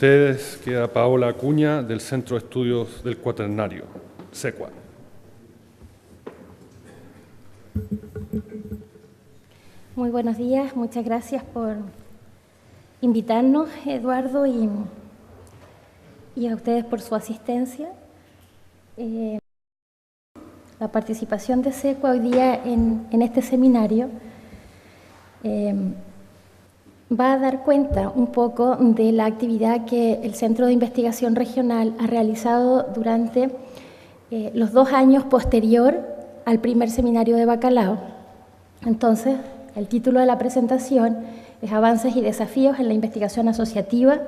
ustedes queda Paola Acuña, del Centro de Estudios del Cuaternario, SECUA. Muy buenos días, muchas gracias por invitarnos, Eduardo, y a ustedes por su asistencia. La participación de SECUA hoy día en este seminario va a dar cuenta un poco de la actividad que el Centro de Investigación Regional ha realizado durante los 2 años posterior al primer seminario de Bacalao. Entonces, el título de la presentación es Avances y desafíos en la investigación asociativa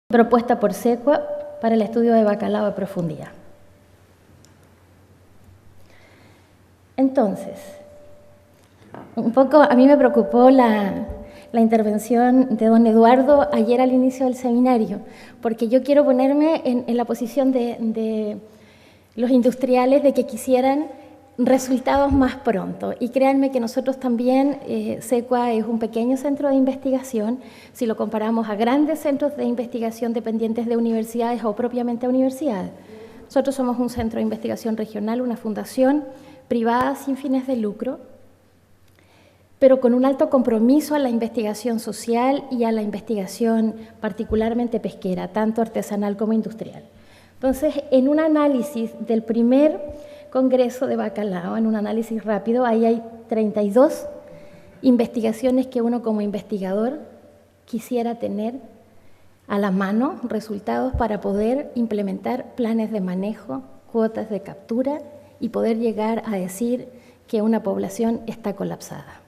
propuesta por SECUA para el estudio de Bacalao a profundidad. Entonces, un poco a mí me preocupó la intervención de don Eduardo ayer al inicio del seminario, porque yo quiero ponerme en la posición de los industriales de que quisieran resultados más pronto. Y créanme que nosotros también, SECUA es un pequeño centro de investigación, si lo comparamos a grandes centros de investigación dependientes de universidades o propiamente a universidades. Nosotros somos un centro de investigación regional, una fundación privada sin fines de lucro, pero con un alto compromiso a la investigación social y a la investigación particularmente pesquera, tanto artesanal como industrial. Entonces, en un análisis del primer Congreso de Bacalao, en un análisis rápido, ahí hay 32 investigaciones que uno como investigador quisiera tener a la mano, resultados para poder implementar planes de manejo, cuotas de captura y poder llegar a decir que una población está colapsada.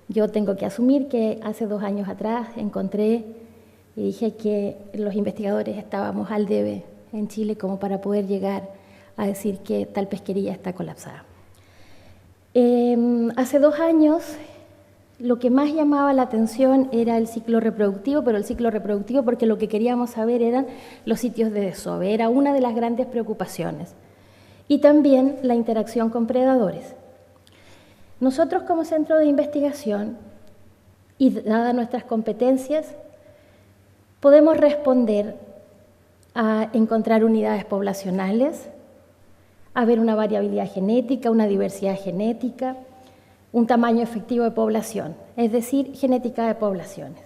Yo tengo que asumir que hace 2 años atrás encontré y dije que los investigadores estábamos al debe en Chile como para poder llegar a decir que tal pesquería está colapsada. Hace 2 años lo que más llamaba la atención era el ciclo reproductivo, pero el ciclo reproductivo porque lo que queríamos saber eran los sitios de desove, era una de las grandes preocupaciones. Y también la interacción con predadores. Nosotros como centro de investigación, y dadas nuestras competencias, podemos responder a encontrar unidades poblacionales, a ver una variabilidad genética, una diversidad genética, un tamaño efectivo de población, es decir, genética de poblaciones.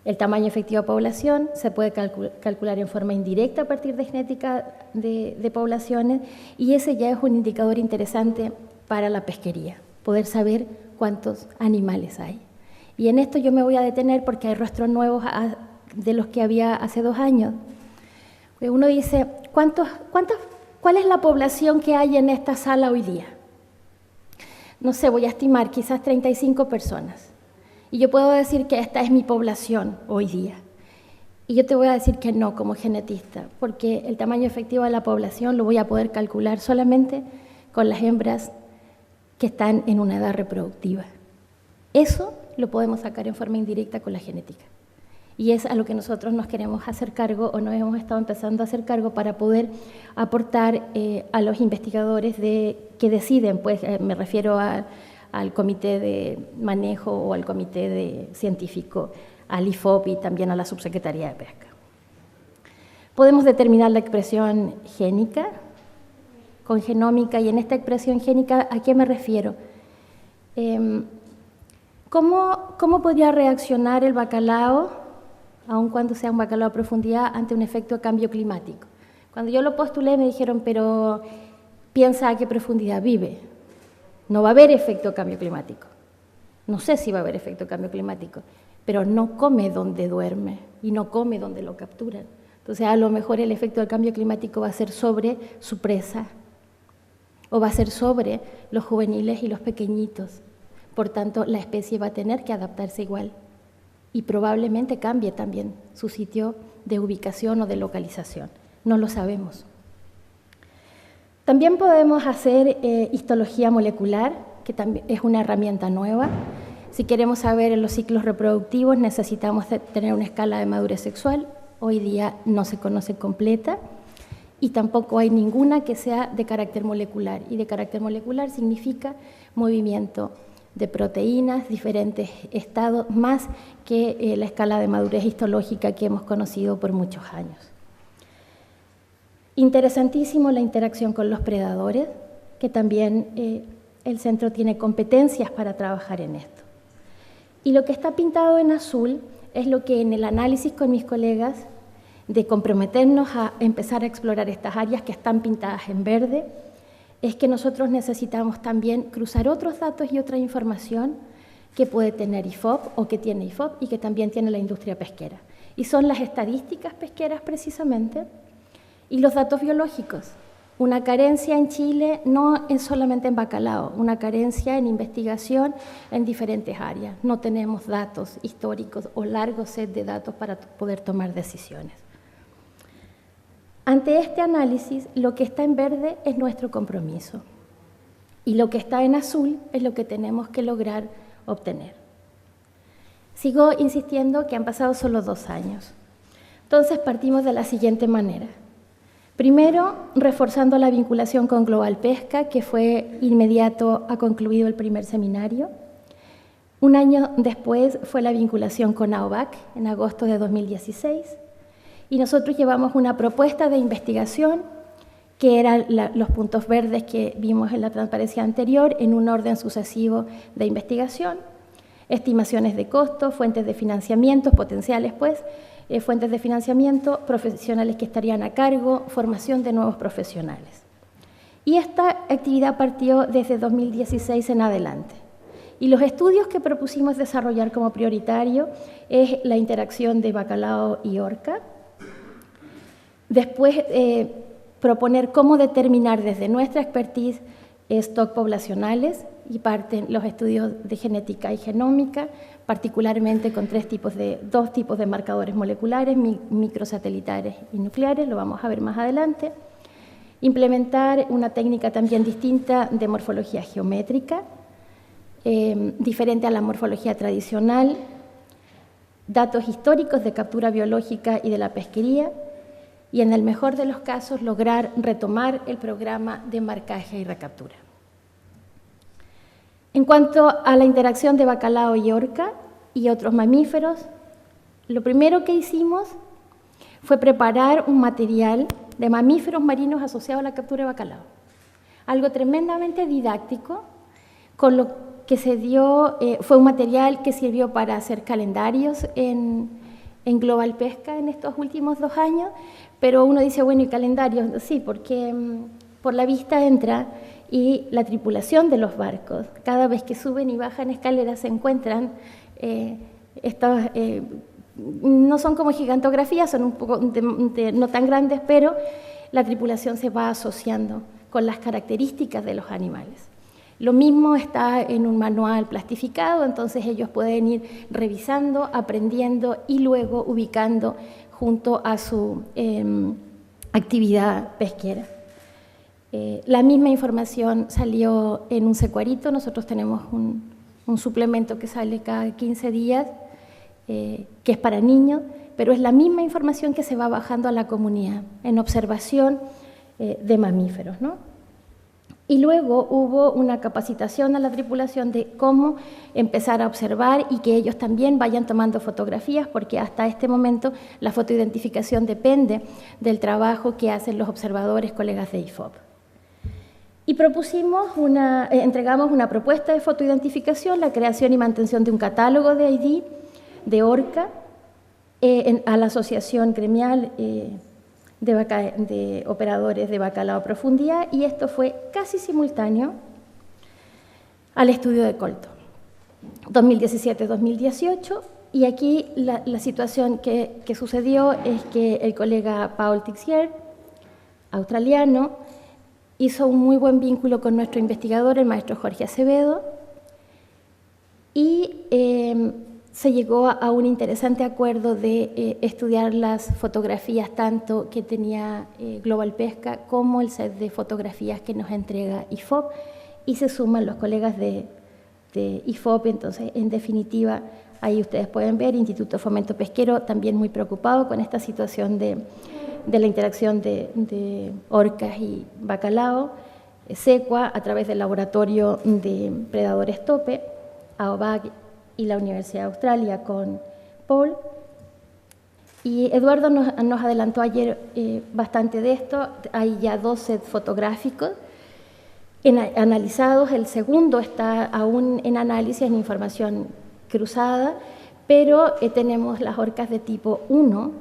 El tamaño efectivo de población se puede calcular en forma indirecta a partir de genética de poblaciones y ese ya es un indicador interesante para la pesquería, poder saber cuántos animales hay. Y en esto yo me voy a detener porque hay rostros nuevos de los que había hace 2 años. Uno dice, ¿cuál es la población que hay en esta sala hoy día? No sé, voy a estimar quizás 35 personas. Y yo puedo decir que esta es mi población hoy día. Y yo te voy a decir que no como genetista, porque el tamaño efectivo de la población lo voy a poder calcular solamente con las hembras que están en una edad reproductiva. Eso lo podemos sacar en forma indirecta con la genética. Y es a lo que nosotros nos queremos hacer cargo o nos hemos estado empezando a hacer cargo para poder aportar a los investigadores que deciden, pues me refiero al comité de manejo o al comité científico, al IFOP y también a la subsecretaría de pesca. Podemos determinar la expresión génica con genómica y en esta expresión génica, ¿a qué me refiero? ¿Cómo podría reaccionar el bacalao, aun cuando sea un bacalao a profundidad, ante un efecto de cambio climático? Cuando yo lo postulé me dijeron, pero piensa a qué profundidad vive. No va a haber efecto de cambio climático. No sé si va a haber efecto de cambio climático, pero no come donde duerme y no come donde lo capturan. Entonces, a lo mejor el efecto del cambio climático va a ser sobre su presa o va a ser sobre los juveniles y los pequeñitos. Por tanto, la especie va a tener que adaptarse igual y probablemente cambie también su sitio de ubicación o de localización. No lo sabemos. También podemos hacer histología molecular, que también es una herramienta nueva. Si queremos saber en los ciclos reproductivos, necesitamos tener una escala de madurez sexual. Hoy día no se conoce completa y tampoco hay ninguna que sea de carácter molecular. Y de carácter molecular significa movimiento de proteínas, diferentes estados, más que la escala de madurez histológica que hemos conocido por muchos años. Interesantísimo la interacción con los predadores, que también el centro tiene competencias para trabajar en esto. Y lo que está pintado en azul es lo que en el análisis con mis colegas de comprometernos a empezar a explorar estas áreas que están pintadas en verde, es que nosotros necesitamos también cruzar otros datos y otra información que puede tener IFOP o que tiene IFOP y que también tiene la industria pesquera. Y son las estadísticas pesqueras precisamente y los datos biológicos. Una carencia en Chile no es solamente en bacalao, una carencia en investigación en diferentes áreas. No tenemos datos históricos o largo set de datos para poder tomar decisiones. Ante este análisis, lo que está en verde es nuestro compromiso y lo que está en azul es lo que tenemos que lograr obtener. Sigo insistiendo que han pasado solo 2 años. Entonces partimos de la siguiente manera. Primero, reforzando la vinculación con Global Pesca, que fue inmediato, ha concluido el primer seminario. Un año después fue la vinculación con AOVAC, en agosto de 2016. Y nosotros llevamos una propuesta de investigación, que eran los puntos verdes que vimos en la transparencia anterior, en un orden sucesivo de investigación, estimaciones de costos, fuentes de financiamiento, potenciales fuentes de financiamiento, profesionales que estarían a cargo, formación de nuevos profesionales. Y esta actividad partió desde 2016 en adelante. Y los estudios que propusimos desarrollar como prioritario es la interacción de bacalao y orca. Después, proponer cómo determinar desde nuestra expertise stock poblacionales y parten los estudios de genética y genómica, particularmente con 2 tipos de marcadores moleculares, microsatelitares y nucleares, lo vamos a ver más adelante. Implementar una técnica también distinta de morfología geométrica, diferente a la morfología tradicional, datos históricos de captura biológica y de la pesquería, y en el mejor de los casos lograr retomar el programa de marcaje y recaptura. En cuanto a la interacción de bacalao y orca y otros mamíferos, lo primero que hicimos fue preparar un material de mamíferos marinos asociado a la captura de bacalao. Algo tremendamente didáctico, con lo que se dio, fue un material que sirvió para hacer calendarios en Global Pesca en estos últimos 2 años, pero uno dice, bueno, ¿y calendarios? Sí, porque por la vista entra y la tripulación de los barcos, cada vez que suben y bajan escaleras se encuentran no son como gigantografías, son un poco no tan grandes, pero la tripulación se va asociando con las características de los animales. Lo mismo está en un manual plastificado, entonces ellos pueden ir revisando, aprendiendo y luego ubicando junto a su actividad pesquera. La misma información salió en un secuarito, nosotros tenemos un suplemento que sale cada 15 días, que es para niños, pero es la misma información que se va bajando a la comunidad en observación de mamíferos, ¿no? Y luego hubo una capacitación a la tripulación de cómo empezar a observar y que ellos también vayan tomando fotografías, porque hasta este momento la fotoidentificación depende del trabajo que hacen los observadores colegas de IFOP. Y entregamos una propuesta de fotoidentificación, la creación y mantención de un catálogo de ID de orca a la Asociación Gremial de Operadores de Bacalao a Profundidad, y esto fue casi simultáneo al estudio de Colton, 2017-2018, y aquí la situación que sucedió es que el colega Paul Tixier, australiano, hizo un muy buen vínculo con nuestro investigador, el maestro Jorge Acevedo, y se llegó a un interesante acuerdo de estudiar las fotografías tanto que tenía Global Pesca como el set de fotografías que nos entrega IFOP, y se suman los colegas de IFOP. Entonces, en definitiva, ahí ustedes pueden ver Instituto Fomento Pesquero también muy preocupado con esta situación de la interacción de orcas y bacalao, SECUA a través del Laboratorio de Predadores Tope, AOBAC y la Universidad de Australia con Paul. Y Eduardo nos adelantó ayer bastante de esto. Hay ya 2 sets fotográficos analizados. El segundo está aún en análisis, en información cruzada, pero tenemos las orcas de tipo 1,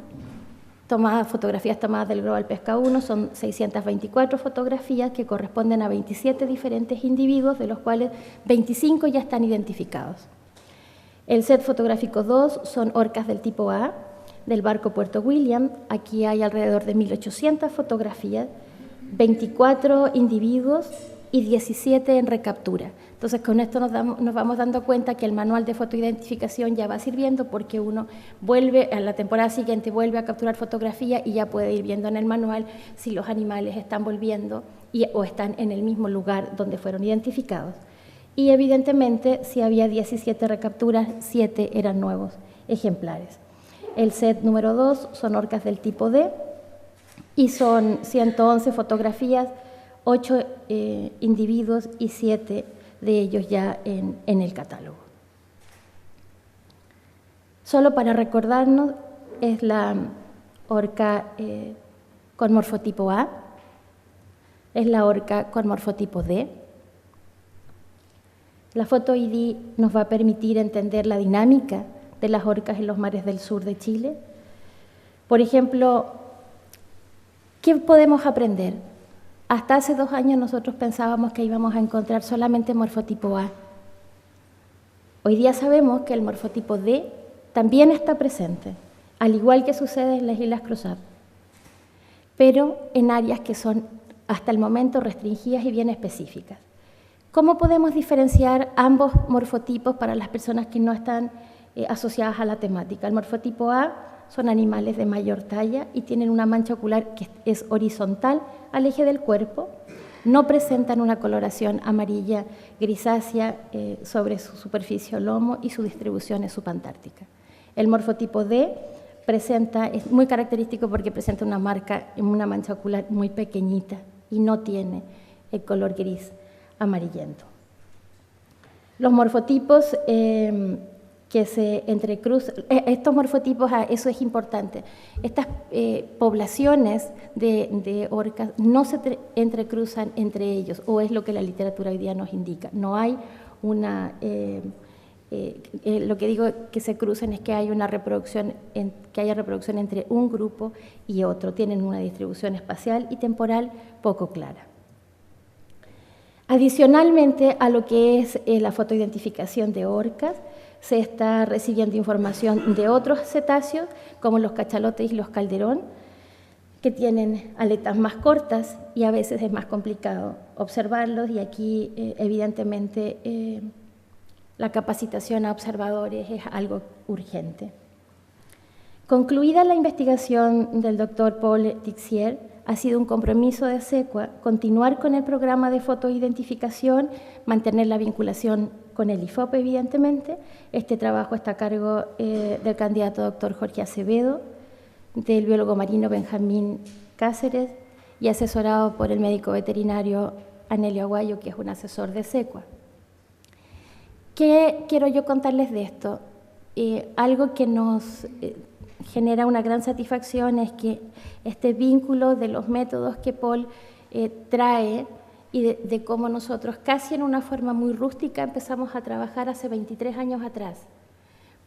fotografías tomadas del Global Pesca 1, son 624 fotografías que corresponden a 27 diferentes individuos, de los cuales 25 ya están identificados. El set fotográfico 2 son orcas del tipo A, del barco Puerto William. Aquí hay alrededor de 1.800 fotografías, 24 individuos y 17 en recaptura. Entonces, con esto nos vamos dando cuenta que el manual de fotoidentificación ya va sirviendo, porque uno vuelve, a la temporada siguiente vuelve a capturar fotografía y ya puede ir viendo en el manual si los animales están volviendo o están en el mismo lugar donde fueron identificados. Y evidentemente, si había 17 recapturas, 7 eran nuevos ejemplares. El set número 2 son orcas del tipo D y son 111 fotografías, 8 individuos y 7 de ellos ya en el catálogo. Solo para recordarnos, es la orca con morfotipo A, es la orca con morfotipo D. La foto ID nos va a permitir entender la dinámica de las orcas en los mares del sur de Chile. Por ejemplo, ¿qué podemos aprender? Hasta hace 2 años nosotros pensábamos que íbamos a encontrar solamente morfotipo A. Hoy día sabemos que el morfotipo D también está presente, al igual que sucede en las Islas Cruzat, pero en áreas que son hasta el momento restringidas y bien específicas. ¿Cómo podemos diferenciar ambos morfotipos para las personas que no están asociadas a la temática? El morfotipo A son animales de mayor talla y tienen una mancha ocular que es horizontal al eje del cuerpo, no presentan una coloración amarilla grisácea sobre su superficie o lomo, y su distribución es subantártica. El morfotipo D es muy característico porque presenta una mancha ocular muy pequeñita y no tiene el color gris amarillento. Los morfotipos que se entrecruzan, estos morfotipos, eso es importante, estas poblaciones de orcas no se entrecruzan entre ellos, o es lo que la literatura hoy día nos indica. No hay una, lo que digo que se crucen es que hay una reproducción, que haya reproducción entre un grupo y otro, tienen una distribución espacial y temporal poco clara. Adicionalmente a lo que es la fotoidentificación de orcas, se está recibiendo información de otros cetáceos, como los cachalotes y los calderón, que tienen aletas más cortas y a veces es más complicado observarlos, y aquí evidentemente la capacitación a observadores es algo urgente. Concluida la investigación del doctor Paul Tixier, ha sido un compromiso de SECUA continuar con el programa de fotoidentificación, mantener la vinculación con el IFOP, evidentemente. Este trabajo está a cargo del candidato doctor Jorge Acevedo, del biólogo marino Benjamín Cáceres, y asesorado por el médico veterinario Anelio Aguayo, que es un asesor de SECUA. ¿Qué quiero yo contarles de esto? Algo que nos genera una gran satisfacción es que este vínculo de los métodos que Paul trae y de cómo nosotros, casi en una forma muy rústica, empezamos a trabajar hace 23 años atrás.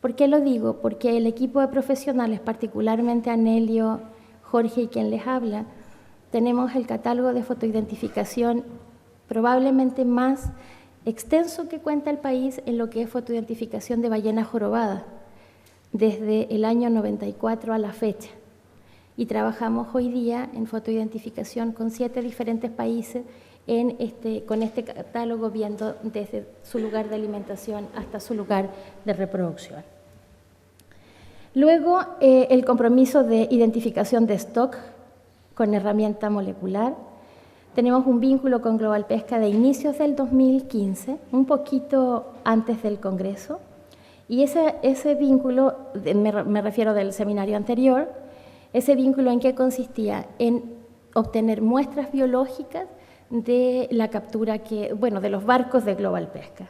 ¿Por qué lo digo? Porque el equipo de profesionales, particularmente Anelio, Jorge y quien les habla, tenemos el catálogo de fotoidentificación probablemente más extenso que cuenta el país en lo que es fotoidentificación de ballenas jorobadas, desde el año 94 a la fecha. Y trabajamos hoy día en fotoidentificación con 7 diferentes países con este catálogo, viendo desde su lugar de alimentación hasta su lugar de reproducción. Luego, el compromiso de identificación de stock con herramienta molecular. Tenemos un vínculo con Global Pesca de inicios del 2015, un poquito antes del Congreso, y ese vínculo, me refiero del seminario anterior, ese vínculo ¿en qué consistía? En obtener muestras biológicas de la captura de los barcos de Global Pesca.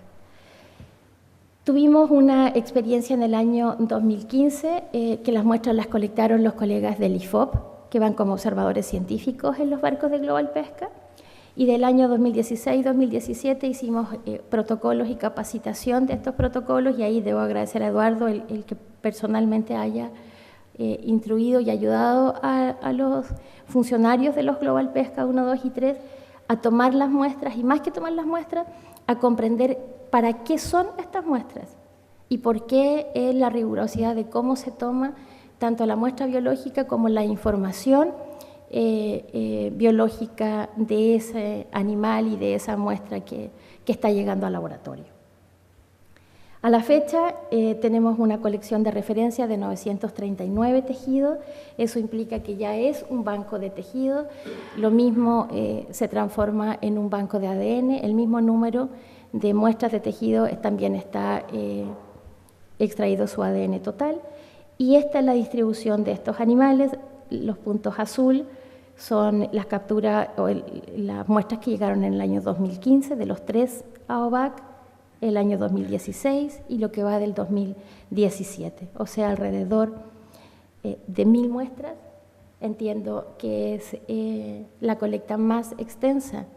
Tuvimos una experiencia en el año 2015 que las muestras las colectaron los colegas del IFOP, que van como observadores científicos en los barcos de Global Pesca, y del año 2016-2017 hicimos protocolos y capacitación de estos protocolos, y ahí debo agradecer a Eduardo el que personalmente haya instruido y ayudado a los funcionarios de los Global Pesca 1, 2 y 3 a tomar las muestras, y más que tomar las muestras, a comprender para qué son estas muestras y por qué es la rigurosidad de cómo se toma tanto la muestra biológica como la información biológica de ese animal y de esa muestra que está llegando al laboratorio. A la fecha tenemos una colección de referencia de 939 tejidos, eso implica que ya es un banco de tejidos, lo mismo se transforma en un banco de ADN, el mismo número de muestras de tejido también está extraído su ADN total, y esta es la distribución de estos animales. Los puntos azul son las capturas o las muestras que llegaron en el año 2015 de los 3 AOVAC, el año 2016 y lo que va del 2017, o sea, alrededor de 1000 muestras. Entiendo que es la colecta más extensa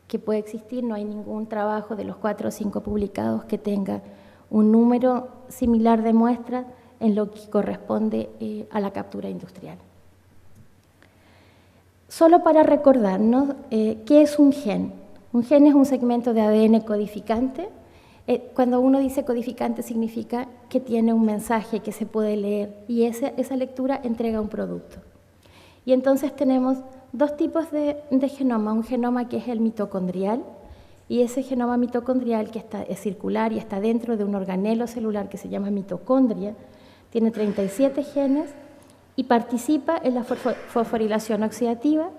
que puede existir, no hay ningún trabajo de los 4 o 5 publicados que tenga un número similar de muestras en lo que corresponde a la captura industrial. Solo para recordarnos, ¿qué es un gen? Un gen es un segmento de ADN codificante. Cuando uno dice codificante significa que tiene un mensaje que se puede leer y esa lectura entrega un producto. Y entonces tenemos dos tipos de genoma, un genoma que es el mitocondrial, y ese genoma mitocondrial que es circular y está dentro de un organelo celular que se llama mitocondria, tiene 37 genes y participa en la fosforilación oxidativa,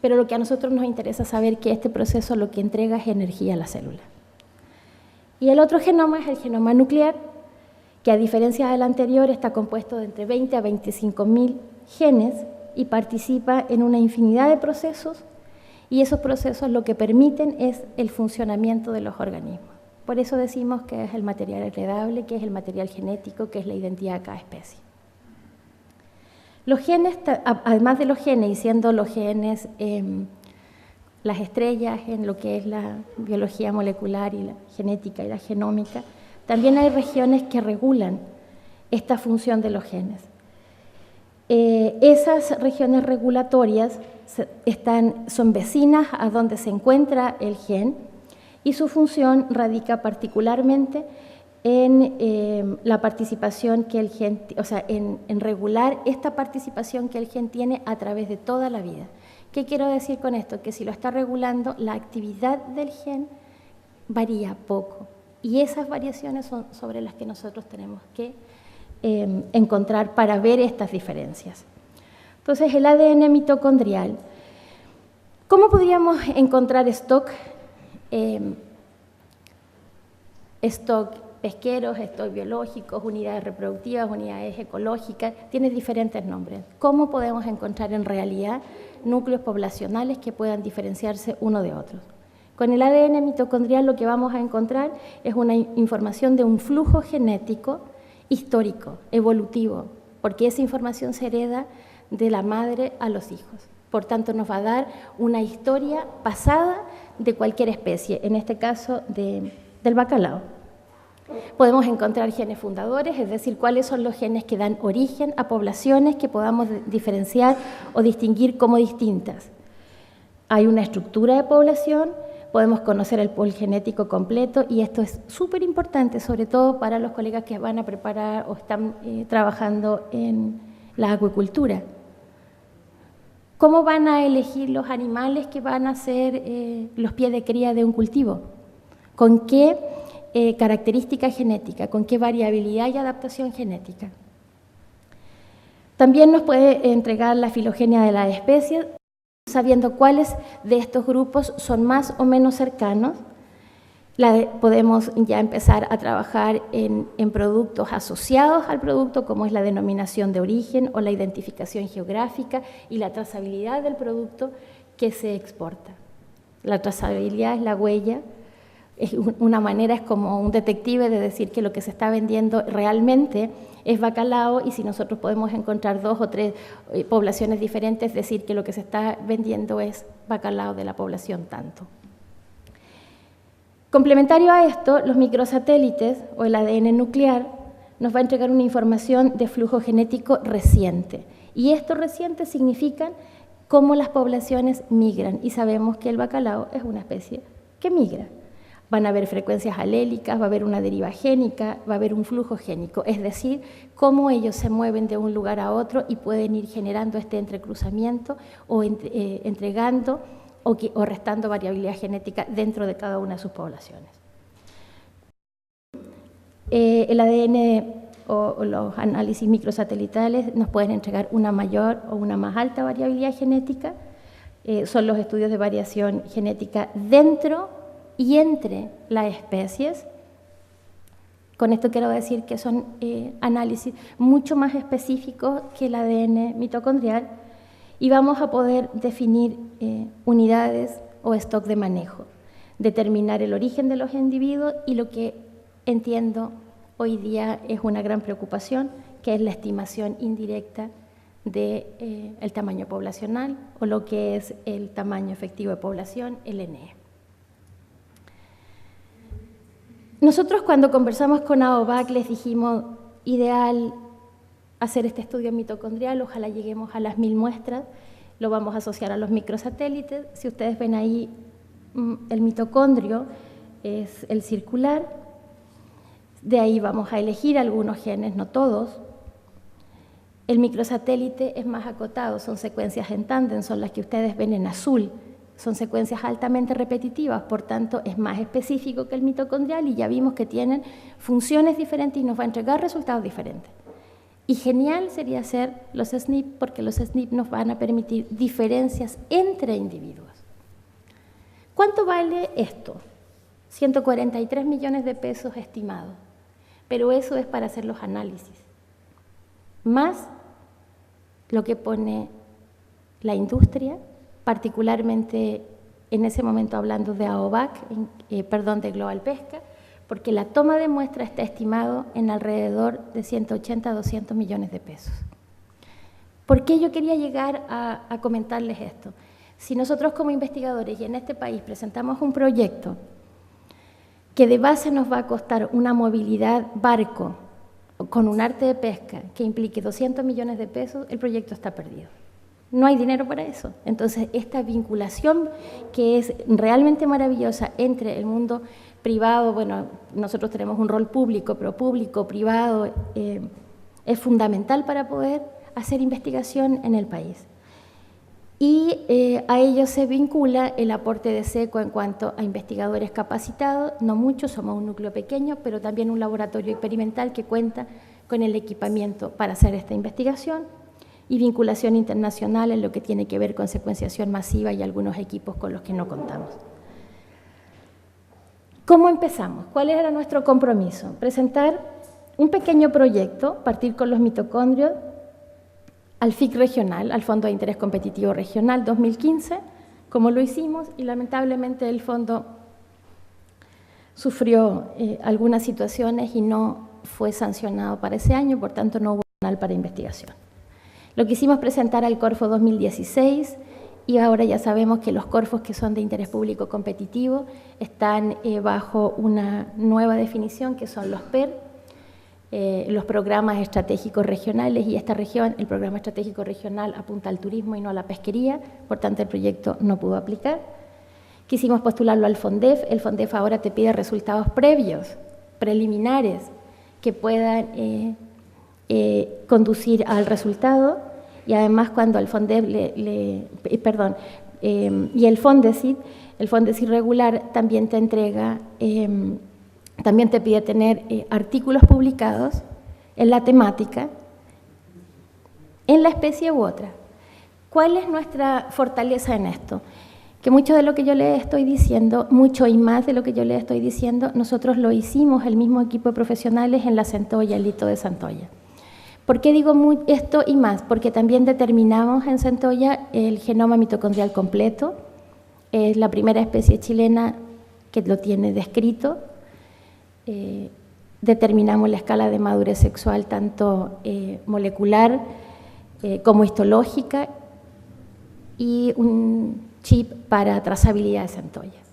pero lo que a nosotros nos interesa saber es que este proceso lo que entrega es energía a la célula. Y el otro genoma es el genoma nuclear, que a diferencia del anterior está compuesto de entre 20 a 25.000 genes y participa en una infinidad de procesos, y esos procesos lo que permiten es el funcionamiento de los organismos. Por eso decimos que es el material heredable, que es el material genético, que es la identidad de cada especie. Los genes, además de los genes, y siendo los genes las estrellas en lo que es la biología molecular y la genética y la genómica, también hay regiones que regulan esta función de los genes. Esas regiones regulatorias son vecinas a donde se encuentra el gen, y su función radica particularmente en la participación que el gen, o sea, en regular esta participación que el gen tiene a través de toda la vida. ¿Qué quiero decir con esto? Que si lo está regulando, la actividad del gen varía poco, y esas variaciones son sobre las que nosotros tenemos que encontrar para ver estas diferencias. Entonces, el ADN mitocondrial, ¿cómo podríamos encontrar stock pesqueros, stock biológicos, unidades reproductivas, unidades ecológicas? Tiene diferentes nombres. ¿Cómo podemos encontrar en realidad núcleos poblacionales que puedan diferenciarse uno de otros? Con el ADN mitocondrial lo que vamos a encontrar es una información de un flujo genético histórico, evolutivo, porque esa información se hereda de la madre a los hijos. Por tanto, nos va a dar una historia pasada de cualquier especie, en este caso del bacalao. Podemos encontrar genes fundadores, es decir, cuáles son los genes que dan origen a poblaciones que podamos diferenciar o distinguir como distintas. Hay una estructura de población, podemos conocer el pool genético completo, y esto es súper importante, sobre todo para los colegas que van a preparar o están trabajando en la acuicultura. ¿Cómo van a elegir los animales que van a ser los pies de cría de un cultivo? ¿Con qué característica genética? ¿Con qué variabilidad y adaptación genética? También nos puede entregar la filogenia de las especies, sabiendo cuáles de estos grupos son más o menos cercanos. Podemos ya empezar a trabajar en productos asociados al producto, como es la denominación de origen o la identificación geográfica y la trazabilidad del producto que se exporta. La trazabilidad es la huella una manera, es como un detective de decir que lo que se está vendiendo realmente es bacalao, y si nosotros podemos encontrar 2 o 3 poblaciones diferentes, decir que lo que se está vendiendo es bacalao de la población tanto. Complementario a esto, los microsatélites o el ADN nuclear nos va a entregar una información de flujo genético reciente, y esto reciente significa cómo las poblaciones migran, y sabemos que el bacalao es una especie que migra. Van a haber frecuencias alélicas, va a haber una deriva génica, va a haber un flujo génico, es decir, cómo ellos se mueven de un lugar a otro y pueden ir generando este entrecruzamiento o entregando o restando variabilidad genética dentro de cada una de sus poblaciones. El ADN o los análisis microsatelitales nos pueden entregar una mayor o una más alta variabilidad genética. Son los estudios de variación genética dentro y entre las especies. Con esto quiero decir que son análisis mucho más específicos que el ADN mitocondrial, y vamos a poder definir unidades o stock de manejo, determinar el origen de los individuos y lo que entiendo hoy día es una gran preocupación, que es la estimación indirecta del tamaño poblacional, o lo que es el tamaño efectivo de población, el NE. Nosotros, cuando conversamos con AOVAC, les dijimos, ideal hacer este estudio mitocondrial, ojalá lleguemos a las 1000 muestras, lo vamos a asociar a los microsatélites. Si ustedes ven ahí, el mitocondrio es el circular, de ahí vamos a elegir algunos genes, no todos. El microsatélite es más acotado, son secuencias en tándem, son las que ustedes ven en azul. Son secuencias altamente repetitivas, por tanto es más específico que el mitocondrial, y ya vimos que tienen funciones diferentes y nos va a entregar resultados diferentes. Y genial sería hacer los SNP, porque los SNP nos van a permitir diferencias entre individuos. ¿Cuánto vale esto? 143 millones de pesos estimados, pero eso es para hacer los análisis, más lo que pone la industria, particularmente en ese momento hablando de AOVAC, de Global Pesca, porque la toma de muestra está estimado en alrededor de 180 a 200 millones de pesos. ¿Por qué yo quería llegar a comentarles esto? Si nosotros como investigadores y en este país presentamos un proyecto que de base nos va a costar una movilidad barco con un arte de pesca que implique 200 millones de pesos, el proyecto está perdido. No hay dinero para eso. Entonces, esta vinculación que es realmente maravillosa entre el mundo privado, bueno, nosotros tenemos un rol público, pero público, privado, es fundamental para poder hacer investigación en el país. Y a ello se vincula el aporte de SECO en cuanto a investigadores capacitados, no muchos, somos un núcleo pequeño, pero también un laboratorio experimental que cuenta con el equipamiento para hacer esta investigación, y vinculación internacional en lo que tiene que ver con secuenciación masiva y algunos equipos con los que no contamos. ¿Cómo empezamos? ¿Cuál era nuestro compromiso? Presentar un pequeño proyecto, partir con los mitocondrios, al FIC regional, al Fondo de Interés Competitivo Regional 2015, como lo hicimos, y lamentablemente el fondo sufrió algunas situaciones y no fue sancionado para ese año, por tanto no hubo canal para investigación. Lo quisimos presentar al Corfo 2016, y ahora ya sabemos que los Corfos que son de interés público competitivo están bajo una nueva definición, que son los PER, los programas estratégicos regionales, y esta región, el programa estratégico regional, apunta al turismo y no a la pesquería, por tanto el proyecto no pudo aplicar. Quisimos postularlo al FONDEF, el FONDEF ahora te pide resultados previos, preliminares, que puedan conducir al resultado, y además cuando al FONDEF y el FONDECID regular también te entrega, también te pide tener artículos publicados en la temática, en la especie u otra. ¿Cuál es nuestra fortaleza en esto? Que mucho de lo que yo les estoy diciendo, mucho y más de lo que yo les estoy diciendo, nosotros lo hicimos, el mismo equipo de profesionales, en la Centolla, el hito de Santolla. ¿Por qué digo esto y más? Porque también determinamos en Centolla el genoma mitocondrial completo. Es la primera especie chilena que lo tiene descrito. Determinamos la escala de madurez sexual tanto molecular como histológica y un chip para trazabilidad de centollas.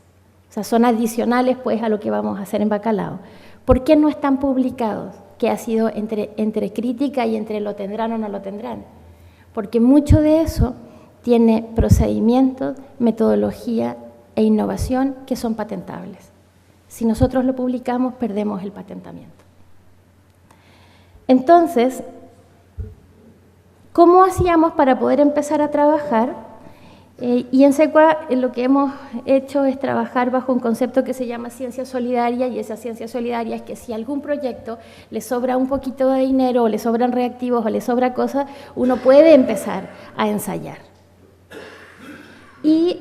O sea, son adicionales pues a lo que vamos a hacer en Bacalao. ¿Por qué no están publicados? Que ha sido entre crítica y entre lo tendrán o no lo tendrán. Porque mucho de eso tiene procedimientos, metodología e innovación que son patentables. Si nosotros lo publicamos, perdemos el patentamiento. Entonces, ¿cómo hacíamos para poder empezar a trabajar? Y en SECUA lo que hemos hecho es trabajar bajo un concepto que se llama ciencia solidaria, y esa ciencia solidaria es que si a algún proyecto le sobra un poquito de dinero, o le sobran reactivos, o le sobra cosas, uno puede empezar a ensayar. Y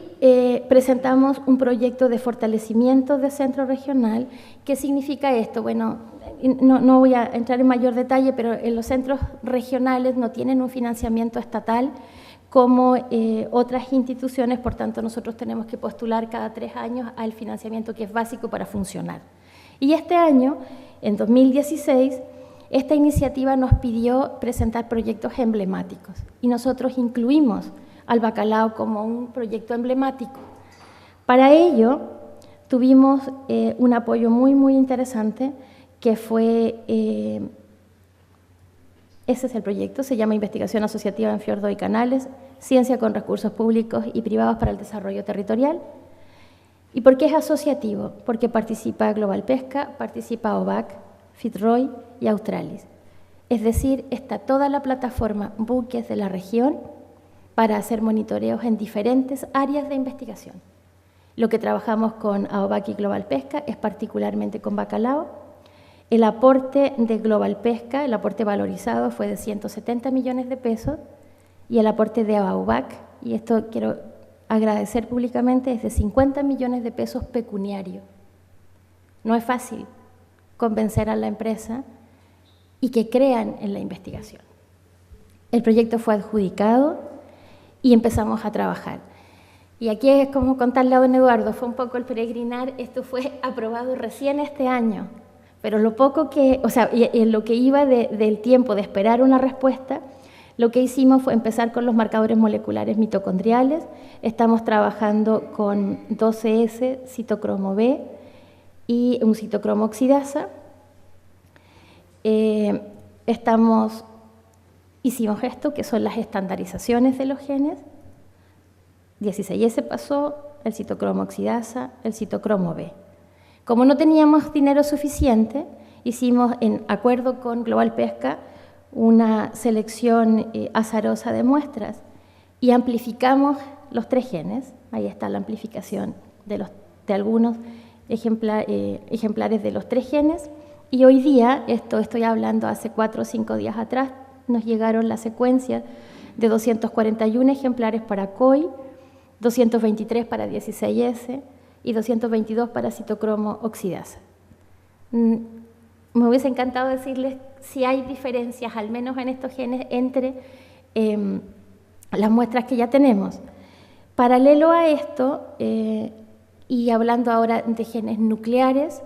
presentamos un proyecto de fortalecimiento de centro regional. ¿Qué significa esto? Bueno, no voy a entrar en mayor detalle, pero en los centros regionales no tienen un financiamiento estatal como otras instituciones, por tanto nosotros tenemos que postular cada 3 años al financiamiento que es básico para funcionar. Y este año, en 2016, esta iniciativa nos pidió presentar proyectos emblemáticos y nosotros incluimos al Bacalao como un proyecto emblemático. Para ello, tuvimos un apoyo muy interesante que fue... Ese es el proyecto, se llama Investigación Asociativa en Fiordos y Canales, Ciencia con Recursos Públicos y Privados para el Desarrollo Territorial. ¿Y por qué es asociativo? Porque participa Global Pesca, participa OVAC, FITROY y Australis. Es decir, está toda la plataforma buques de la región para hacer monitoreos en diferentes áreas de investigación. Lo que trabajamos con AOVAC y Global Pesca es particularmente con Bacalao. El aporte de Global Pesca, el aporte valorizado, fue de 170 millones de pesos y el aporte de AOVAC, y esto quiero agradecer públicamente, es de 50 millones de pesos pecuniarios. No es fácil convencer a la empresa y que crean en la investigación. El proyecto fue adjudicado y empezamos a trabajar. Y aquí es como contarle a don Eduardo, fue un poco el peregrinar, esto fue aprobado recién este año. Pero lo poco que, o sea, en lo que iba del tiempo de esperar una respuesta, lo que hicimos fue empezar con los marcadores moleculares mitocondriales. Estamos trabajando con 12S, citocromo B y un citocromo oxidasa. Hicimos esto, que son las estandarizaciones de los genes. 16S pasó, el citocromo oxidasa, el citocromo B. Como no teníamos dinero suficiente, hicimos, en acuerdo con Global Pesca, una selección azarosa de muestras y amplificamos los 3 genes. Ahí está la amplificación de algunos ejemplares de los 3 genes. Y hoy día, estoy hablando hace 4 o 5 días atrás, nos llegaron la secuencia de 241 ejemplares para COI, 223 para 16S, y 222 para citocromo oxidasa. Me hubiese encantado decirles si hay diferencias, al menos en estos genes, entre las muestras que ya tenemos. Paralelo a esto, y hablando ahora de genes nucleares,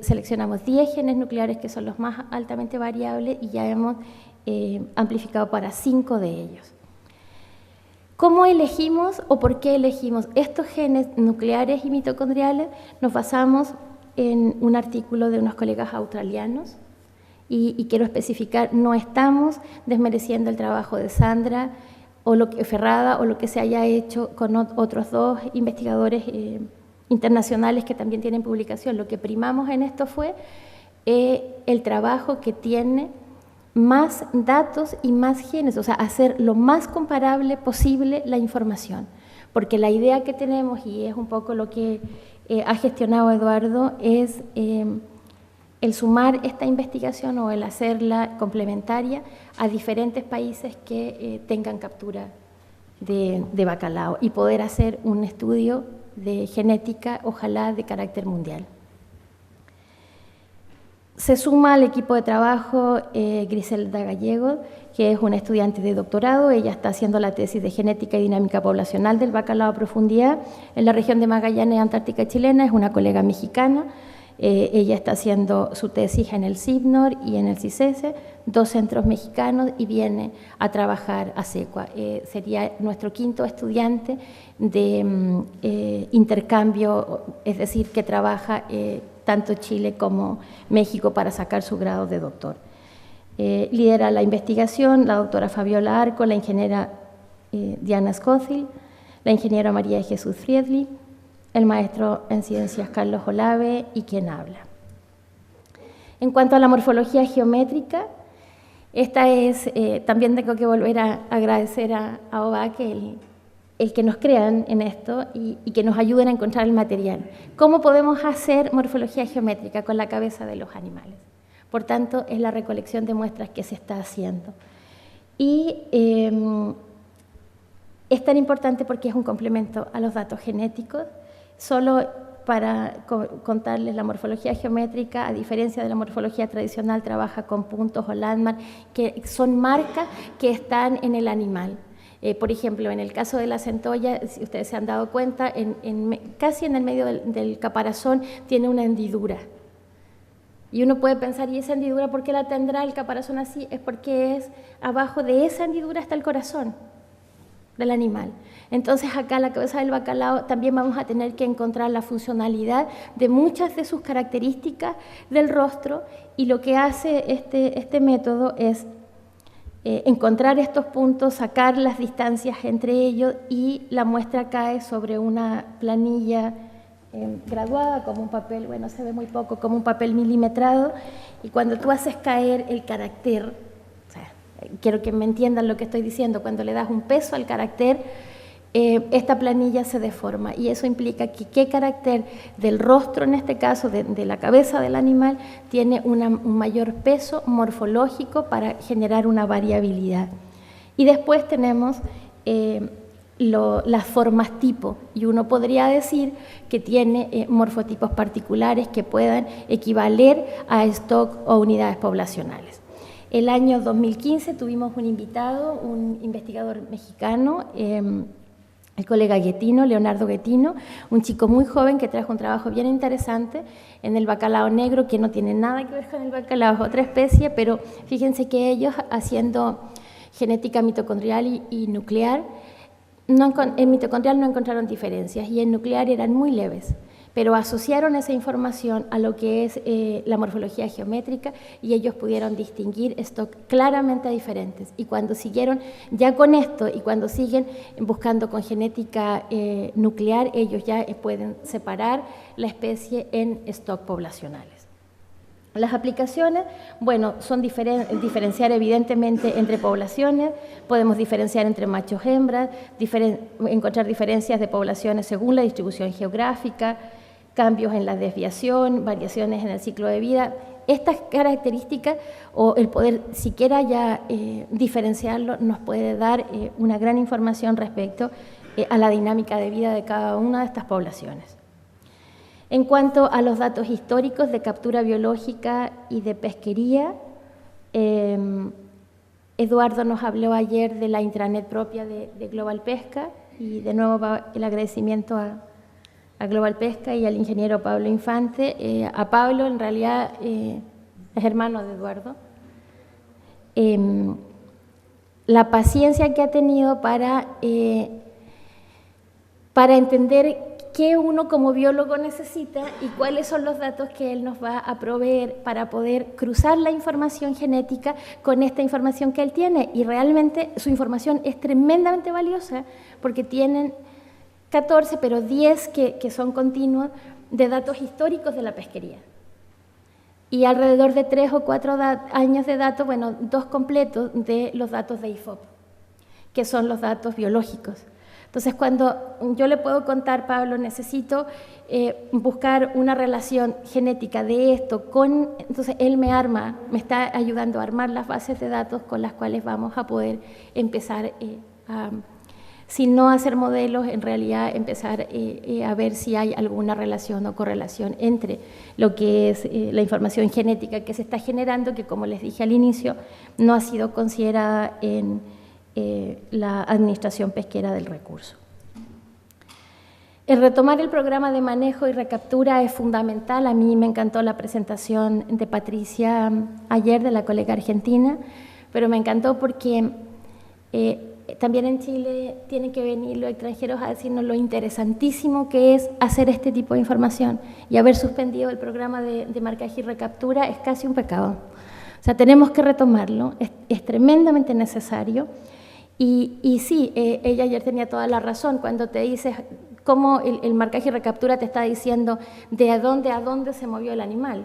seleccionamos 10 genes nucleares que son los más altamente variables y ya hemos amplificado para 5 de ellos. ¿Cómo elegimos o por qué elegimos estos genes nucleares y mitocondriales? Nos basamos en un artículo de unos colegas australianos y quiero especificar, no estamos desmereciendo el trabajo de Sandra Ferrada o lo que se haya hecho con otros 2 investigadores internacionales que también tienen publicación. Lo que primamos en esto fue el trabajo que tiene más datos y más genes, o sea, hacer lo más comparable posible la información. Porque la idea que tenemos, y es un poco lo que ha gestionado Eduardo, es el sumar esta investigación o el hacerla complementaria a diferentes países que tengan captura de bacalao y poder hacer un estudio de genética, ojalá de carácter mundial. Se suma al equipo de trabajo Griselda Gallego, que es una estudiante de doctorado. Ella está haciendo la tesis de genética y dinámica poblacional del bacalao a profundidad en la región de Magallanes, Antártica chilena. Es una colega mexicana. Ella está haciendo su tesis en el CIBNOR y en el CICESE, 2 centros mexicanos, y viene a trabajar a SECUA. Sería nuestro 5º estudiante de intercambio, es decir, que trabaja tanto Chile como México para sacar su grado de doctor. Lidera la investigación la doctora Fabiola Arco, la ingeniera Diana Scofield, la ingeniera María de Jesús Friedli, el maestro en ciencias Carlos Olave y quien habla. En cuanto a la morfología geométrica, esta es, también tengo que volver a agradecer a OVAC el que nos crean en esto y que nos ayuden a encontrar el material. ¿Cómo podemos hacer morfología geométrica? Con la cabeza de los animales. Por tanto, es la recolección de muestras que se está haciendo. Y es tan importante porque es un complemento a los datos genéticos. Solo para contarles, la morfología geométrica, a diferencia de la morfología tradicional, trabaja con puntos o landmarks, que son marcas que están en el animal. Por ejemplo, en el caso de la centolla, si ustedes se han dado cuenta, casi en el medio del caparazón tiene una hendidura. Y uno puede pensar, ¿y esa hendidura por qué la tendrá el caparazón así? Es porque abajo de esa hendidura está el corazón del animal. Entonces acá en la cabeza del bacalao también vamos a tener que encontrar la funcionalidad de muchas de sus características del rostro, y lo que hace este método es encontrar estos puntos, sacar las distancias entre ellos, y la muestra cae sobre una planilla graduada como un papel, bueno, se ve muy poco, como un papel milimetrado, y cuando tú haces caer el carácter, o sea, quiero que me entiendan lo que estoy diciendo, cuando le das un peso al carácter, esta planilla se deforma, y eso implica que qué carácter del rostro, en este caso de la cabeza del animal, tiene un mayor peso morfológico para generar una variabilidad. Y después tenemos las formas tipo, y uno podría decir que tiene morfotipos particulares que puedan equivaler a stock o unidades poblacionales. El año 2015 tuvimos un invitado, un investigador mexicano, el colega Guetino, Leonardo Guetino, un chico muy joven que trajo un trabajo bien interesante en el bacalao negro, que no tiene nada que ver con el bacalao, es otra especie, pero fíjense que ellos, haciendo genética mitocondrial y nuclear, en mitocondrial no encontraron diferencias, y en nuclear eran muy leves, pero asociaron esa información a lo que es la morfología geométrica, y ellos pudieron distinguir stock claramente diferentes. Y cuando siguieron ya con esto, y cuando siguen buscando con genética nuclear, ellos ya pueden separar la especie en stock poblacionales. Las aplicaciones, bueno, son diferenciar evidentemente entre poblaciones, podemos diferenciar entre machos y hembras, encontrar diferencias de poblaciones según la distribución geográfica, cambios en la desviación, variaciones en el ciclo de vida. Estas características, o el poder siquiera ya diferenciarlo, nos puede dar una gran información respecto a la dinámica de vida de cada una de estas poblaciones. En cuanto a los datos históricos de captura biológica y de pesquería, Eduardo nos habló ayer de la intranet propia de Global Pesca, y de nuevo va el agradecimiento a Global Pesca y al ingeniero Pablo Infante. A Pablo, en realidad, es hermano de Eduardo. La paciencia que ha tenido para entender qué uno como biólogo necesita y cuáles son los datos que él nos va a proveer para poder cruzar la información genética con esta información que él tiene. Y realmente su información es tremendamente valiosa, porque tienen 14, pero 10 que son continuos, de datos históricos de la pesquería. Y alrededor de 3 o 4 años de datos, bueno, 2 completos de los datos de IFOP, que son los datos biológicos. Entonces, cuando yo le puedo contar, Pablo, necesito buscar una relación genética de esto entonces él me está ayudando a armar las bases de datos con las cuales vamos a poder empezar a no hacer modelos, en realidad empezar a ver si hay alguna relación o correlación entre lo que es la información genética que se está generando, que como les dije al inicio, no ha sido considerada en la administración pesquera del recurso. El retomar el programa de manejo y recaptura es fundamental. A mí me encantó la presentación de Patricia ayer, de la colega argentina, pero me encantó porque también en Chile tienen que venir los extranjeros a decirnos lo interesantísimo que es hacer este tipo de información, y haber suspendido el programa de marcaje y recaptura es casi un pecado. O sea, tenemos que retomarlo, es tremendamente necesario. Y sí, ella ayer tenía toda la razón cuando te dice cómo el marcaje y recaptura te está diciendo de a dónde se movió el animal.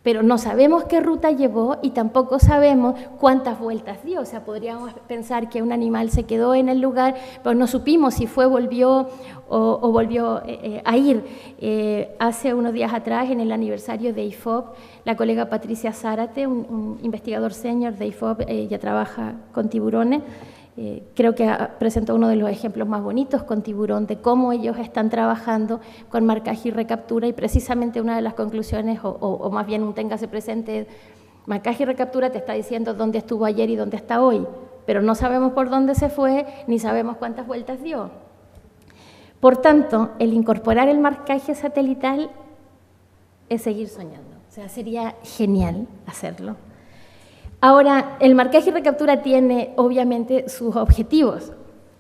Pero no sabemos qué ruta llevó y tampoco sabemos cuántas vueltas dio. O sea, podríamos pensar que un animal se quedó en el lugar, pero no supimos si volvió o volvió a ir. Hace unos días atrás, en el aniversario de IFOP, la colega Patricia Zárate, un investigador senior de IFOP, ella trabaja con tiburones, creo que presentó uno de los ejemplos más bonitos con tiburón de cómo ellos están trabajando con marcaje y recaptura, y precisamente una de las conclusiones, o más bien un téngase presente, marcaje y recaptura te está diciendo dónde estuvo ayer y dónde está hoy, pero no sabemos por dónde se fue ni sabemos cuántas vueltas dio. Por tanto, el incorporar el marcaje satelital es seguir soñando, o sea, sería genial hacerlo. Ahora, el marcaje y recaptura tiene obviamente sus objetivos,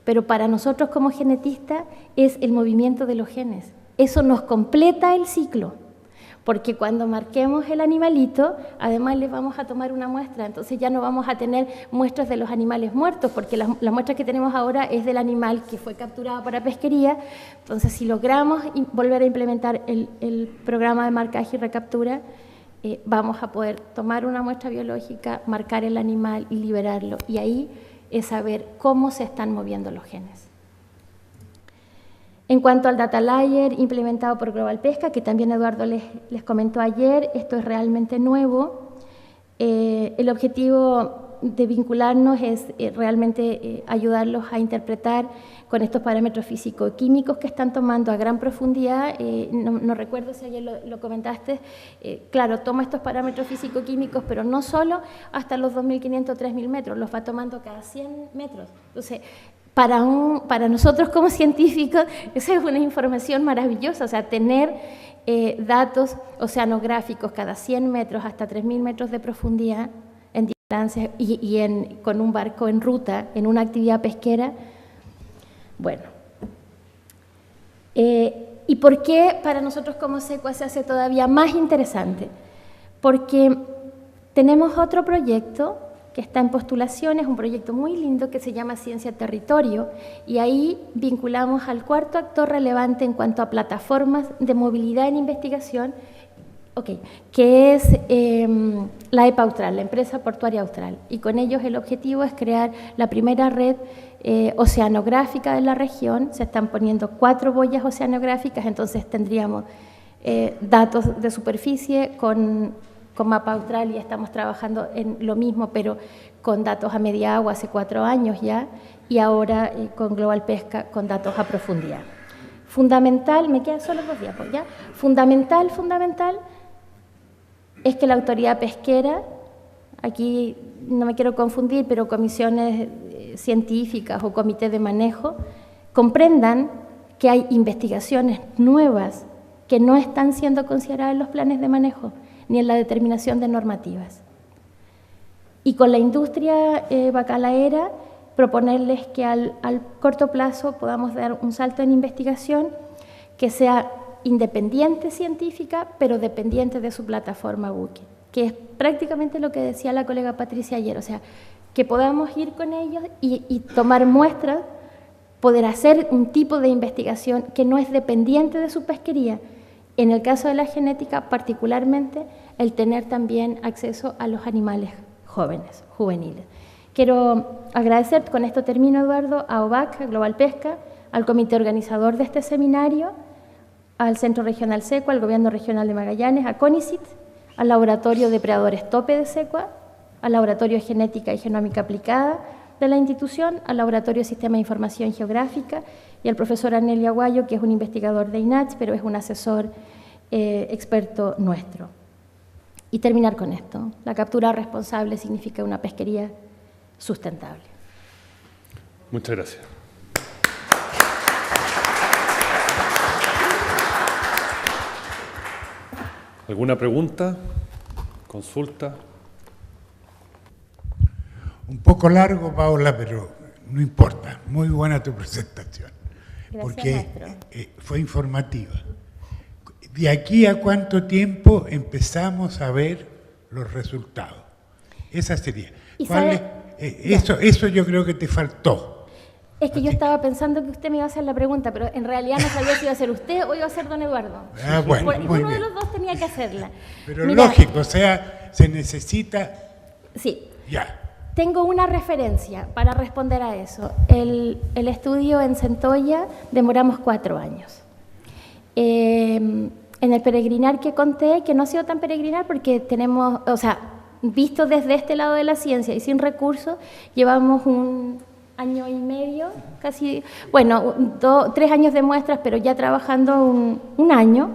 pero para nosotros como genetistas es el movimiento de los genes. Eso nos completa el ciclo, porque cuando marquemos el animalito, además les vamos a tomar una muestra, entonces ya no vamos a tener muestras de los animales muertos, porque la muestra que tenemos ahora es del animal que fue capturado para pesquería. Entonces, si logramos volver a implementar el programa de marcaje y recaptura, vamos a poder tomar una muestra biológica, marcar el animal y liberarlo, y ahí es saber cómo se están moviendo los genes. En cuanto al data layer implementado por Global Pesca, que también Eduardo les comentó ayer, esto es realmente nuevo. El objetivo de vincularnos es realmente ayudarlos a interpretar con estos parámetros físico-químicos que están tomando a gran profundidad. No recuerdo si ayer lo comentaste, claro, toma estos parámetros físico-químicos, pero no solo hasta los 2.500 o 3.000 metros, los va tomando cada 100 metros. Entonces, para nosotros como científicos, esa es una información maravillosa, o sea, tener datos oceanográficos cada 100 metros hasta 3.000 metros de profundidad en distancias con un barco en ruta, en una actividad pesquera. Bueno, ¿y por qué para nosotros como SECUA se hace todavía más interesante? Porque tenemos otro proyecto que está en postulación, es un proyecto muy lindo que se llama Ciencia Territorio, y ahí vinculamos al cuarto actor relevante en cuanto a plataformas de movilidad en investigación, que es la EPA Austral, la Empresa Portuaria Austral, y con ellos el objetivo es crear la primera red oceanográfica de la región. Se están poniendo 4 boyas oceanográficas, entonces tendríamos datos de superficie con Mapa Austral, y estamos trabajando en lo mismo, pero con datos a media agua hace 4 años ya, y ahora con Global Pesca con datos a profundidad. Fundamental, me quedan solo 2 diapos, ¿ya? Fundamental es que la autoridad pesquera, aquí no me quiero confundir, pero comisiones científicas o comités de manejo, comprendan que hay investigaciones nuevas que no están siendo consideradas en los planes de manejo ni en la determinación de normativas. Y con la industria bacalaera, proponerles que al corto plazo podamos dar un salto en investigación que sea independiente científica, pero dependiente de su plataforma buque, que es prácticamente lo que decía la colega Patricia ayer, o sea, que podamos ir con ellos y tomar muestras, poder hacer un tipo de investigación que no es dependiente de su pesquería. En el caso de la genética, particularmente, el tener también acceso a los animales jóvenes, juveniles. Quiero agradecer, con esto termino, Eduardo, a OVAC, a Global Pesca, al comité organizador de este seminario, al Centro Regional SECUA, al Gobierno Regional de Magallanes, a CONICIT, al Laboratorio de Predadores Tope de SECUA, al Laboratorio de Genética y Genómica Aplicada, de la institución, al Laboratorio de Sistema de Información Geográfica y al profesor Arnelio Aguayo, que es un investigador de INACH, pero es un asesor experto nuestro. Y terminar con esto. La captura responsable significa una pesquería sustentable. Muchas gracias. ¿Alguna pregunta? ¿Consulta? Un poco largo, Paola, pero no importa. Muy buena tu presentación. Gracias, porque maestro. fue informativa. ¿De aquí a cuánto tiempo empezamos a ver los resultados? Esa sería. Y Eso yo creo que te faltó. Es que yo estaba pensando que usted me iba a hacer la pregunta, pero en realidad no sabía si iba a ser usted o iba a ser don Eduardo. Ah, bueno, muy uno de bien. los dos tenía que hacerla. Pero Mira, lógico, o sea, se necesita sí. ya. Tengo una referencia para responder a eso. El estudio en Centolla demoramos 4 años. En el peregrinar que conté, que no ha sido tan peregrinar porque tenemos, o sea, visto desde este lado de la ciencia y sin recursos, llevamos 1 año y medio, casi, bueno, 3 años de muestras, pero ya trabajando un año.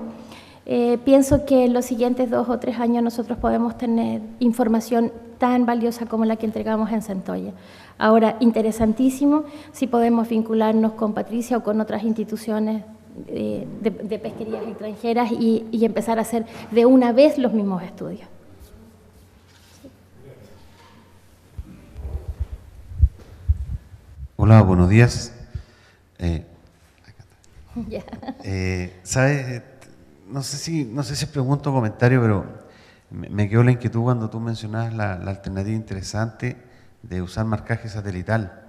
Pienso que en los siguientes 2 o 3 años nosotros podemos tener información tan valiosa como la que entregamos en Centolla. Ahora, interesantísimo si podemos vincularnos con Patricia o con otras instituciones de pesquerías extranjeras y empezar a hacer de una vez los mismos estudios. Hola, buenos días. Ya. ¿Sabes? No sé si es pregunta o comentario, pero me quedó la inquietud cuando tú mencionabas la alternativa interesante de usar marcaje satelital.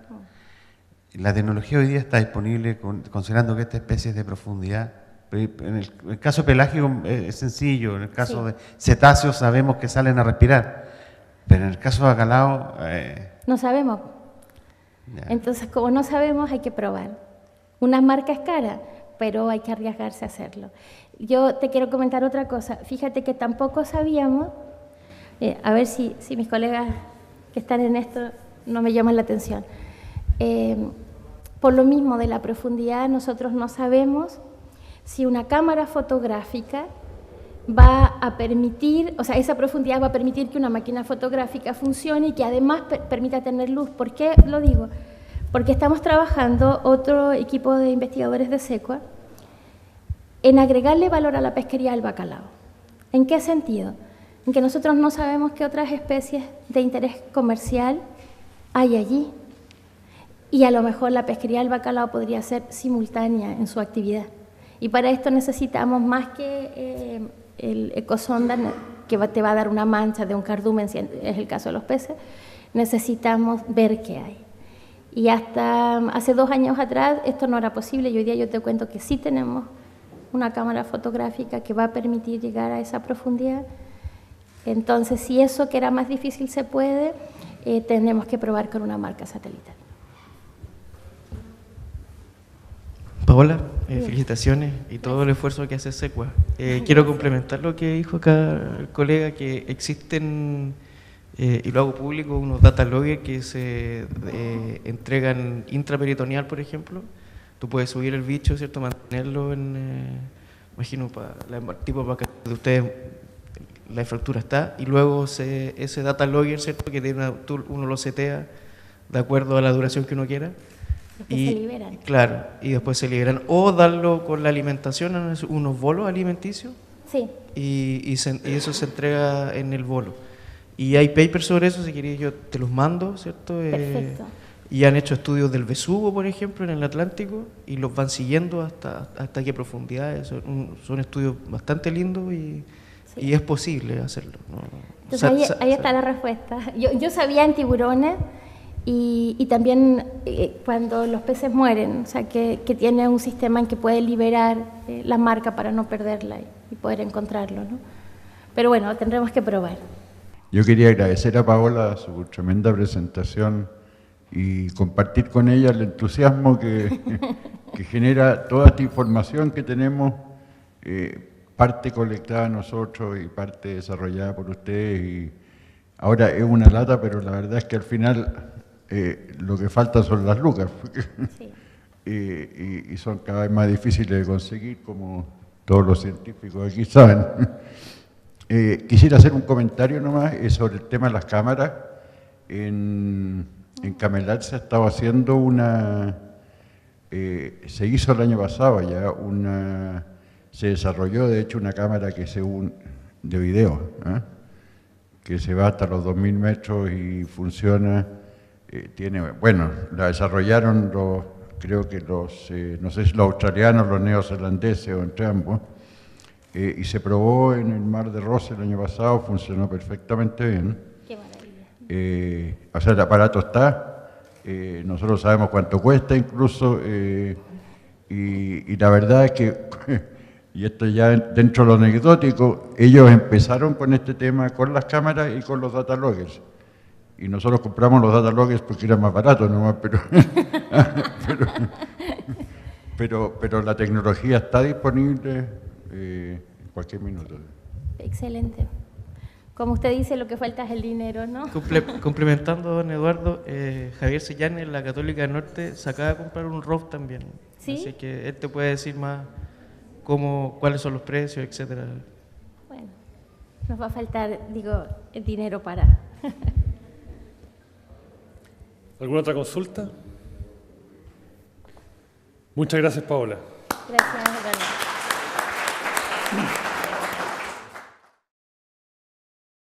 La tecnología hoy día está disponible considerando que esta especie es de profundidad. En el caso pelágico es sencillo, en el caso de cetáceos sabemos que salen a respirar, pero en el caso de bacalao... No sabemos. ya. Entonces, como no sabemos, hay que probar. Una marca es cara, pero hay que arriesgarse a hacerlo. Yo te quiero comentar otra cosa. Fíjate que tampoco sabíamos, a ver si mis colegas que están en esto no me llaman la atención. Por lo mismo de la profundidad, nosotros no sabemos si una cámara fotográfica va a permitir, o sea, esa profundidad va a permitir que una máquina fotográfica funcione y que además permita tener luz. ¿Por qué lo digo? Porque estamos trabajando, otro equipo de investigadores de SECUA, en agregarle valor a la pesquería del bacalao. ¿En qué sentido? En que nosotros no sabemos qué otras especies de interés comercial hay allí. Y a lo mejor la pesquería del bacalao podría ser simultánea en su actividad. Y para esto necesitamos más que el ecosonda, que te va a dar una mancha de un cardumen, si es el caso de los peces, necesitamos ver qué hay. Y hasta hace 2 años atrás esto no era posible, y hoy día yo te cuento que sí tenemos una cámara fotográfica que va a permitir llegar a esa profundidad. Entonces, si eso que era más difícil se puede, tenemos que probar con una marca satelital. Paola, felicitaciones y todo el esfuerzo que hace SECUA. Quiero complementar lo que dijo acá el colega, que existen, y lo hago público, unos data loggers que se entregan intraperitoneal, por ejemplo. Tú puedes subir el bicho, ¿cierto? Mantenerlo en, imagino, tipo para que de ustedes la infraestructura está, y luego ese data logger, ¿cierto? Que tiene uno lo setea de acuerdo a la duración que uno quiera. Después se liberan. Claro, y después se liberan. O darlo con la alimentación, unos bolos alimenticios, Sí. y eso se entrega en el bolo. Y hay papers sobre eso, si queréis yo te los mando, ¿cierto? Perfecto. Y han hecho estudios del Vesubio, por ejemplo, en el Atlántico, y los van siguiendo hasta qué profundidades. Son estudios bastante lindos y es posible hacerlo, ¿no? Entonces ahí está la respuesta. Yo sabía en tiburones y también cuando los peces mueren, o sea, que tiene un sistema en que puede liberar la marca para no perderla y poder encontrarlo, ¿no? Pero bueno, tendremos que probar. Yo quería agradecer a Paola su tremenda presentación y compartir con ella el entusiasmo que genera toda esta información que tenemos, parte colectada nosotros y parte desarrollada por ustedes. Y ahora es una lata, pero la verdad es que al final lo que falta son las lucas, Sí. y son cada vez más difíciles de conseguir, como todos los científicos aquí saben. Quisiera hacer un comentario nomás sobre el tema de las cámaras. En Camelat se ha estado haciendo se hizo el año pasado ya se desarrolló de hecho una cámara de video, que se va hasta los 2000 metros y funciona, la desarrollaron creo que no sé si los australianos, los neozelandeses o entre ambos, y se probó en el Mar de Ross el año pasado, funcionó perfectamente bien. Qué maravilla. O sea, el aparato está, nosotros sabemos cuánto cuesta incluso, y la verdad es que, y esto ya dentro de lo anecdótico, ellos empezaron con este tema con las cámaras y con los data loggers. Y nosotros compramos los data loggers porque eran más baratos nomás, pero la tecnología está disponible en cualquier minuto. Excelente. Como usted dice, lo que falta es el dinero, ¿no? Complementando a don Eduardo, Javier Sillán en la Católica del Norte se acaba de comprar un ROV también. ¿Sí? Así que él te puede decir más cuáles son los precios, etcétera. Bueno, nos va a faltar, el dinero para... ¿Alguna otra consulta? Muchas gracias, Paola. Gracias, Eduardo.